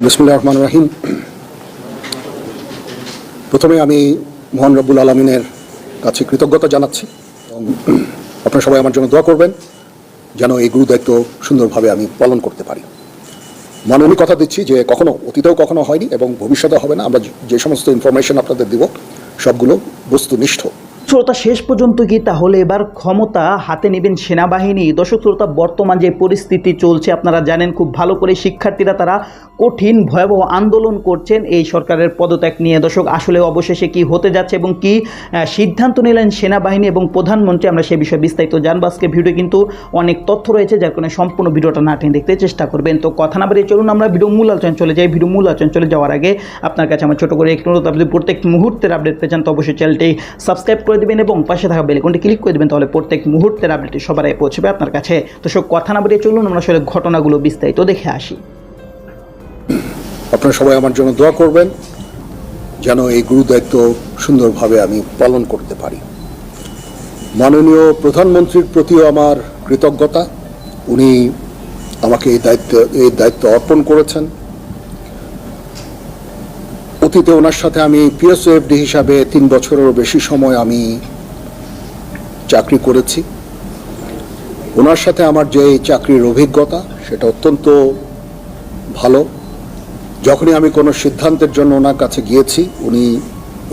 বিসমিল্লাহির রহমানির রহিম। প্রথমে আমি মহান রব্বুল আলামিনের কাছে কৃতজ্ঞতা জানাচ্ছি এবং আপনারা সবাই আমার জন্য দোয়া করবেন যেন এই গুরু দায়িত্ব সুন্দরভাবে আমি পালন করতে পারি। আমি কথা দিচ্ছি যে কখনো অতীতেও কখনো হয়নি এবং ভবিষ্যতে হবে না। আমরা যে সমস্ত ইনফরমেশন আপনাদের দিব সবগুলো বস্তুনিষ্ঠ। শ্রোতা, শেষ পর্যন্ত কি তাহলে এবার ক্ষমতা হাতে নেবেন সেনাবাহিনী? দর্শক শ্রোতা, বর্তমান যে পরিস্থিতি চলছে আপনারা জানেন খুব ভালো করে। শিক্ষার্থীরা তারা কঠিন ভয়াবহ আন্দোলন করছেন এই সরকারের পদত্যাগ নিয়ে। দর্শক, আসলে অবশেষে কি হতে যাচ্ছে এবং কি সিদ্ধান্ত নিলেন সেনাবাহিনী এবং প্রধানমন্ত্রী, আমরা সে বিষয়ে বিস্তারিত জানবো। আজকে ভিডিও কিন্তু অনেক তথ্য রয়েছে, যার কারণে সম্পূর্ণ ভিডিওটা না টেনে দেখতে চেষ্টা করবেন। তো কথা না বাড়িয়ে চলুন আমরা ভিডিও মূল আলোচনা চলে যাই। ভিডিও মূল আলোচনা চলে যাওয়ার আগে আপনার কাছে আমার ছোট করে একটু অনুরোধ, আপনি প্রত্যেক মুহূর্তের আপডেট পেয়ে যান তো অবশ্যই চ্যানেলটি সাবস্ক্রাইব করে দেবেন এবং পাশে থাকা বেল আইকনটি ক্লিক করে দেবেন, তাহলে প্রত্যেক মুহূর্তের আপডেটটি সবার আগে পৌঁছবে আপনার কাছে। তো সব কথা না বাড়িয়ে চলুন আমরা আসলে ঘটনাগুলো বিস্তারিত দেখে আসি। আপনারা সবাই আমার জন্য দোয়া করবেন যেন এই গুরু দায়িত্ব সুন্দরভাবে আমি পালন করতে পারি। মাননীয় প্রধানমন্ত্রীর প্রতিও আমার কৃতজ্ঞতা। উনি আমাকে এই দায়িত্ব অর্পণ করেছেন। অতীতে ওনার সাথে আমি পিএসওএফডি হিসাবে 3 বছরেরও বেশি সময় আমি চাকরি করেছি। ওনার সাথে আমার যে চাকরির অভিজ্ঞতা সেটা অত্যন্ত ভালো। যখনই আমি কোনো সিদ্ধান্তের জন্য ওনার কাছে গিয়েছি উনি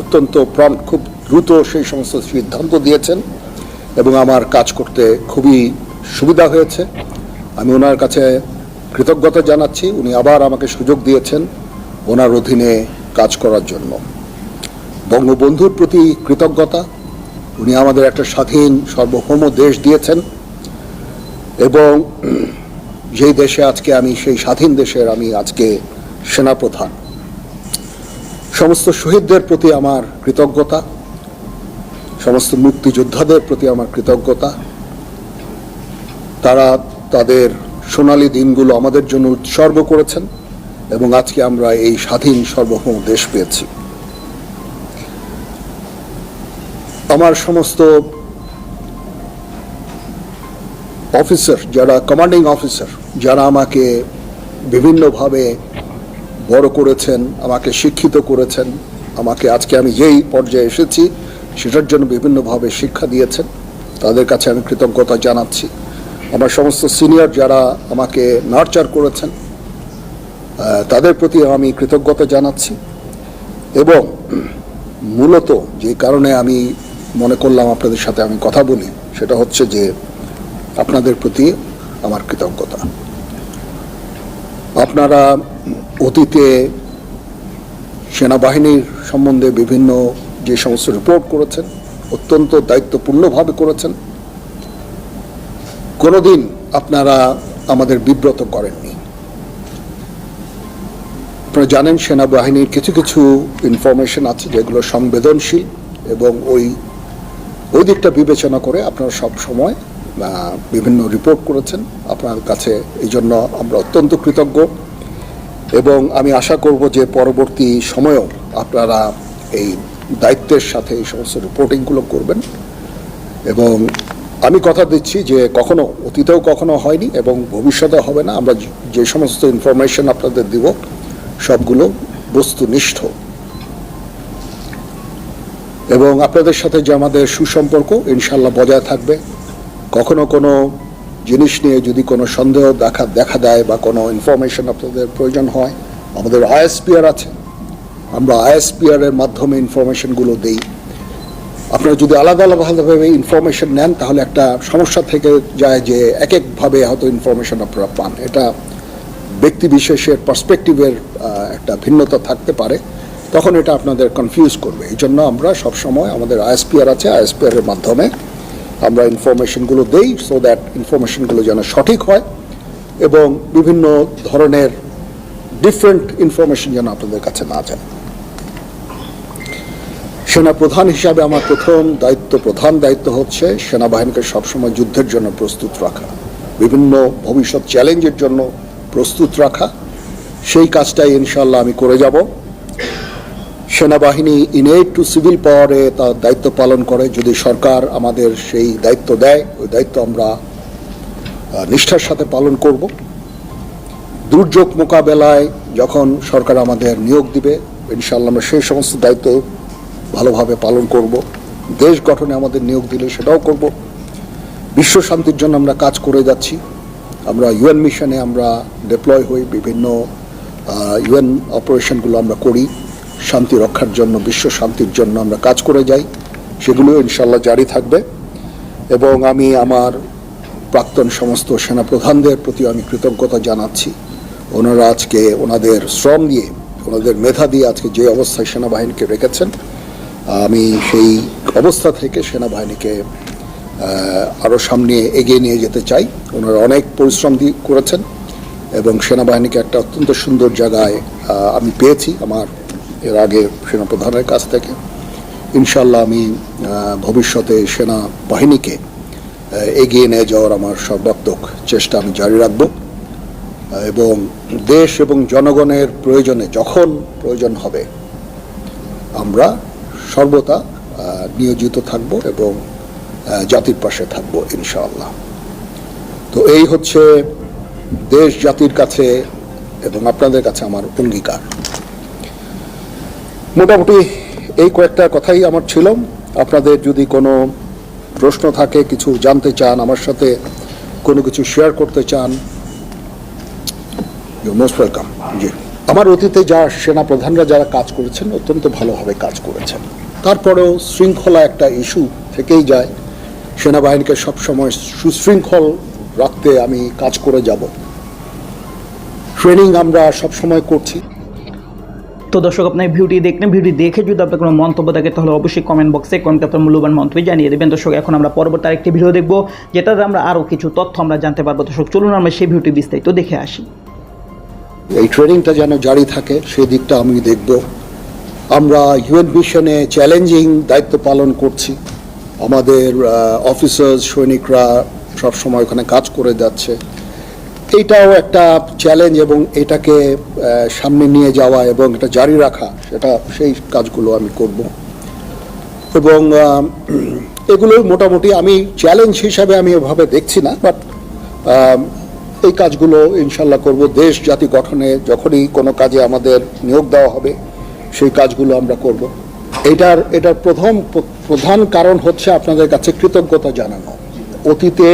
অত্যন্ত প্রম্পট, খুব দ্রুত সেই সমস্ত সিদ্ধান্ত দিয়েছেন এবং আমার কাজ করতে খুবই সুবিধা হয়েছে। আমি ওনার কাছে কৃতজ্ঞতা জানাচ্ছি। উনি আবার আমাকে সুযোগ দিয়েছেন ওনার অধীনে কাজ করার জন্য। বঙ্গবন্ধুর প্রতি কৃতজ্ঞতা। উনি আমাদের একটা স্বাধীন সার্বভৌম দেশ দিয়েছেন এবং যেই দেশে আজকে আমি, সেই স্বাধীন দেশের আমি আজকে সেনাপ্রধান। সমস্ত শহীদদের প্রতি আমার কৃতজ্ঞতা, সমস্ত মুক্তিযোদ্ধাদের প্রতি আমার কৃতজ্ঞতা। তারা তাদের সোনালী দিনগুলো আমাদের জন্য উৎসর্গ করেছেন এবং আজকে আমরা এই স্বাধীন সার্বভৌম দেশ পেয়েছি। আমার সমস্ত অফিসার, যারা কমান্ডিং অফিসার, যারা আমাকে বিভিন্নভাবে বড় করেছেন, আমাকে শিক্ষিত করেছেন, আমাকে আজকে আমি যেই পর্যায়ে এসেছি সেটার জন্য বিভিন্নভাবে শিক্ষা দিয়েছেন, তাদের কাছে আমি কৃতজ্ঞতা জানাচ্ছি। আমার সমস্ত সিনিয়র যারা আমাকে নার্চার করেছেন তাদের প্রতি আমি কৃতজ্ঞতা জানাচ্ছি। এবং মূলত যে কারণে আমি মনে করলাম আপনাদের সাথে আমি কথা বলি সেটা হচ্ছে যে আপনাদের প্রতি আমার কৃতজ্ঞতা। আপনারা অতীতে সেনাবাহিনীর সম্বন্ধে বিভিন্ন যে সমস্ত রিপোর্ট করেছেন অত্যন্ত দায়িত্বপূর্ণভাবে করেছেন। কোনোদিন আপনারা আমাদের বিব্রত করেননি। আপনারা জানেন সেনাবাহিনীর কিছু কিছু ইনফরমেশন আছে যেগুলো সংবেদনশীল এবং ওই দিকটা বিবেচনা করে আপনারা সব সময় বিভিন্ন রিপোর্ট করেছেন। আপনার কাছে এই জন্য আমরা অত্যন্ত কৃতজ্ঞ এবং আমি আশা করব যে পরবর্তী সময়েও আপনারা এই দায়িত্বের সাথে এই সমস্ত রিপোর্টিংগুলো করবেন। এবং আমি কথা দিচ্ছি যে কখনো অতীতেও কখনো হয়নি এবং ভবিষ্যতে হবে না। আমরা যে সমস্ত ইনফরমেশন আপনাদের দিব সবগুলো বস্তুনিষ্ঠ এবং আপনাদের সাথে যে আমাদের সুসম্পর্ক ইনশাল্লাহ বজায় থাকবে। কখনো কোনো জিনিস নিয়ে যদি কোনো সন্দেহ দেখা দেয় বা কোনো ইনফরমেশন আপনাদের প্রয়োজন হয়, আমাদের আইএসপিআর আছে, আমরা আইএসপিআর এর মাধ্যমে ইনফরমেশনগুলো দিই। আপনারা যদি আলাদা আলাদাভাবে ইনফরমেশন নেন তাহলে একটা সমস্যা থেকে যায় যে এক একভাবে হয়তো ইনফরমেশন আপনারা পান। এটা ব্যক্তি বিশেষের পার্সপেক্টিভের একটা ভিন্নতা থাকতে পারে, তখন এটা আপনাদের কনফিউজ করবে। এই জন্য আমরা সবসময় আমাদের আইএসপিআর আছে, আইএসপিআর এর মাধ্যমে আমরা ইনফরমেশনগুলো দেই সো দ্যাট ইনফরমেশনগুলো যেন সঠিক হয় এবং বিভিন্ন ধরনের ডিফারেন্ট ইনফরমেশন যেন আপনাদের কাছে না যায়। সেনাপ্রধান হিসাবে আমার প্রধান দায়িত্ব হচ্ছে সেনাবাহিনীকে সবসময় যুদ্ধের জন্য প্রস্তুত রাখা, বিভিন্ন ভবিষ্যৎ চ্যালেঞ্জের জন্য প্রস্তুত রাখা। সেই কাজটাই ইনশাল্লাহ আমি করে যাব। সেনাবাহিনী ইনেট টু সিভিল পাওয়ারে তার দায়িত্ব পালন করে। যদি সরকার আমাদের সেই দায়িত্ব দেয় ওই দায়িত্ব আমরা নিষ্ঠার সাথে পালন করব। দুর্যোগ মোকাবেলায় যখন সরকার আমাদের নিয়োগ দিবে, ইনশাআল্লাহ আমরা সেই সমস্ত দায়িত্ব ভালোভাবে পালন করব। দেশ গঠনে আমাদের নিয়োগ দিলে সেটাও করব। বিশ্ব শান্তির জন্য আমরা কাজ করে যাচ্ছি। আমরা ইউএন মিশনে আমরা ডিপ্লয় হই, বিভিন্ন ইউএন অপারেশনগুলো আমরা করি, শান্তি রক্ষার জন্য, বিশ্ব শান্তির জন্য আমরা কাজ করে যাই। সেগুলো ইনশাআল্লাহ জারি থাকবে। এবং আমি আমার প্রাক্তন সমস্ত সেনাপ্রধানদের প্রতি আমি কৃতজ্ঞতা জানাচ্ছি। ওনারা আজকে ওনাদের শ্রম দিয়ে, ওনাদের মেধা দিয়ে আজকে যে অবস্থায় সেনাবাহিনীকে রেখেছেন, আমি সেই অবস্থা থেকে সেনাবাহিনীকে আরও সামনে এগিয়ে নিয়ে যেতে চাই। ওনারা অনেক পরিশ্রম করেছেন এবং সেনাবাহিনীকে একটা অত্যন্ত সুন্দর জায়গায় আমি পেয়েছি আমার এর আগে সেনাপ্রধানের কাছ থেকে। ইনশাআল্লাহ আমি ভবিষ্যতে সেনাবাহিনীকে এগিয়ে নিয়ে যাওয়ার আমার সর্বাত্মক চেষ্টা আমি জারি রাখব এবং দেশ এবং জনগণের প্রয়োজনে যখন প্রয়োজন হবে আমরা সর্বদা নিয়োজিত থাকব এবং জাতির পাশে থাকব ইনশাআল্লাহ। তো এই হচ্ছে দেশ জাতির কাছে এবং আপনাদের কাছে আমার অঙ্গীকার। মোটামুটি এই কয়েকটা কথাই আমার ছিল। আপনাদের যদি কোনো প্রশ্ন থাকে, কিছু জানতে চান, আমার সাথে কোনো কিছু শেয়ার করতে চান, ইউ মোস্ট ওয়েলকাম। জি, আমার অতীতে যা সেনাপ্রধানরা যারা কাজ করেছেন অত্যন্ত ভালোভাবে কাজ করেছেন। তারপরেও শৃঙ্খলা একটা ইস্যু থেকেই যায়। সেনাবাহিনীকে সবসময় সুশৃঙ্খল রাখতে আমি কাজ করে যাব। ট্রেনিং আমরা সবসময় করছি। তো দর্শক, আপনার ভিডিওটি দেখলেন। ভিডিও দেখে যদি আপনার কোনো মন্তব্য থাকে তাহলে অবশ্যই কমেন্ট বক্সে আপনার মূল্যবান মন্তব্য জানিয়ে দেবেন। দর্শক, এখন আমরা পরবর্তী আরেকটি ভিডিও দেখব, যেটাতে আমরা আরও কিছু তথ্য আমরা জানতে পারবো। দর্শক, চলুন আমরা সেই ভিডিওটি বিস্তারিত দেখে আসি। এই ট্রেনিংটা যেন জারি থাকে সেই দিকটা আমি দেখব। আমরা ইউএন মিশনে চ্যালেঞ্জিং দায়িত্ব পালন করছি। আমাদের অফিসার্স, সৈনিকরা সবসময় ওখানে কাজ করে যাচ্ছে। এইটাও একটা চ্যালেঞ্জ এবং এটাকে সামনে নিয়ে যাওয়া এবং এটা জারি রাখা, সেই কাজগুলো আমি করব। এবং এগুলো মোটামুটি আমি চ্যালেঞ্জ হিসাবে আমি এভাবে দেখছি না, বাট এই কাজগুলো ইনশাল্লাহ করব। দেশ জাতি গঠনে যখনই কোনো কাজে আমাদের নিয়োগ দেওয়া হবে সেই কাজগুলো আমরা করব। এটার প্রধান কারণ হচ্ছে আপনাদের কাছে কৃতজ্ঞতা জানানো। অতীতে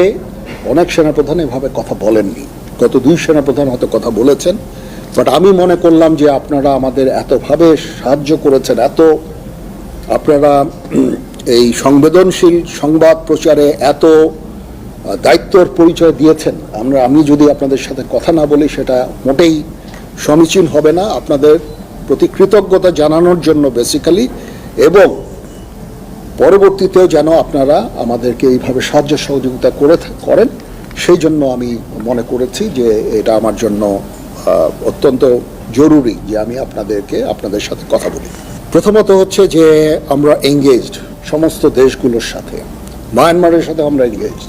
অনেক সেনাপ্রধান এভাবে কথা বলেননি, গত 2 সেনাপ্রধান হয়তো কথা বলেছেন, বাট আমি মনে করলাম যে আপনারা আমাদের এতভাবে সাহায্য করেছেন, আপনারা এই সংবেদনশীল সংবাদ প্রচারে এত দায়িত্বর পরিচয় দিয়েছেন। আমি যদি আপনাদের সাথে কথা না বলি সেটা মোটেই সমীচীন হবে না। আপনাদের প্রতি কৃতজ্ঞতা জানানোর জন্য বেসিক্যালি, এবং পরবর্তীতেও যেন আপনারা আমাদেরকে এইভাবে সাহায্য সহযোগিতা করেন, সেই জন্য আমি মনে করেছি যে এটা আমার জন্য অত্যন্ত জরুরি যে আমি আপনাদের সাথে কথা বলি। প্রথমত হচ্ছে যে আমরা এঙ্গেজড সমস্ত দেশগুলোর সাথে। মায়ানমারের সাথে আমরা এঙ্গেজড।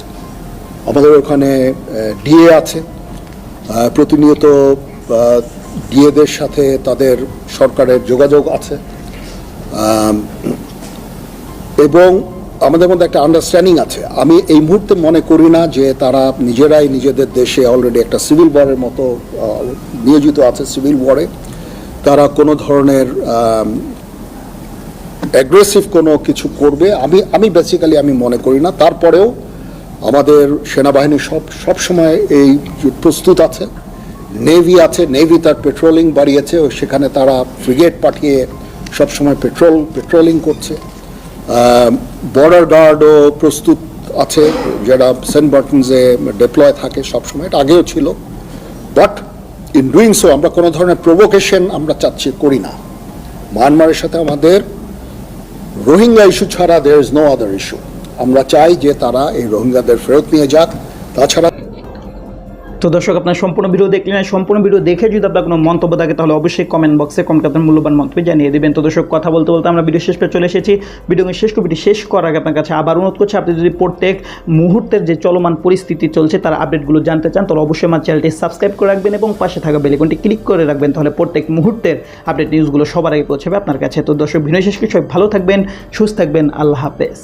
আমাদের ওখানে ডিএ আছে, প্রতিনিয়ত ডিএদের সাথে তাদের সরকারের যোগাযোগ আছে এবং আমাদের মধ্যে একটা আন্ডারস্ট্যান্ডিং আছে। আমি এই মুহূর্তে মনে করি না যে তারা নিজেরাই নিজেদের দেশে অলরেডি একটা সিভিল ওয়ারের মতো নিয়োজিত আছে। সিভিল ওয়ারে তারা কোনো ধরনের অ্যাগ্রেসিভ কোনো কিছু করবে আমি বেসিক্যালি আমি মনে করি না। তারপরেও আমাদের সেনাবাহিনী সবসময় এই প্রস্তুত আছে। নেভি আছে, নেভি তার পেট্রোলিং বাড়িয়েছে, সেখানে তারা ফ্রিগেট পাঠিয়ে সবসময় পেট্রোলিং করছে। বর্ডার গার্ডও প্রস্তুত আছে, যারা সেন্ট মার্টিনসে ডিপ্লয় থাকে সবসময়। এটা আগেও ছিল, বাট ইন ডুইং সো আমরা কোনো ধরনের প্রভোকেশন আমরা করি না। মায়ানমারের সাথে আমাদের রোহিঙ্গা ইস্যু ছাড়া there is no other issue. আমরা চাই যে তারা এই রোহিঙ্গাদের ফেরত নিয়ে যাক। তাছাড়া তো দর্শক, আপনার সম্পূর্ণ ভিডিও দেখলেন। সম্পূর্ণ ভিডিও দেখে যদি আপনার কোনো মন্তব্য থাকে তাহলে অবশ্যই কমেন্ট বক্সে আপনার মূল্যবান মন্তব্য জানিয়ে দেবেন। তো দর্শক, কথা বলতে বলতে আমরা ভিডিও শেষ পেয়ে চলে এসেছি। ভিডিওটি শেষ করার আগে আপনার কাছে আবার অনুরোধ করছি, আপনি যদি প্রত্যেক মুহূর্তের যে চলমান পরিস্থিতি চলছে তার আপডেটগুলো জানতে চান তাহলে অবশ্যই আমার চ্যানেলটি সাবস্ক্রাইব করে রাখবেন এবং পাশে থাকা বেল আইকনটি ক্লিক করে রাখবেন, তাহলে প্রত্যেক মুহূর্তের আপডেট নিউজগুলো সবার আগে পৌঁছাবে আপনার কাছে। তো দর্শক, ভিডিও শেষ কিছু ভালো থাকবেন, সুস্থ থাকবেন। আল্লাহ হাফেজ।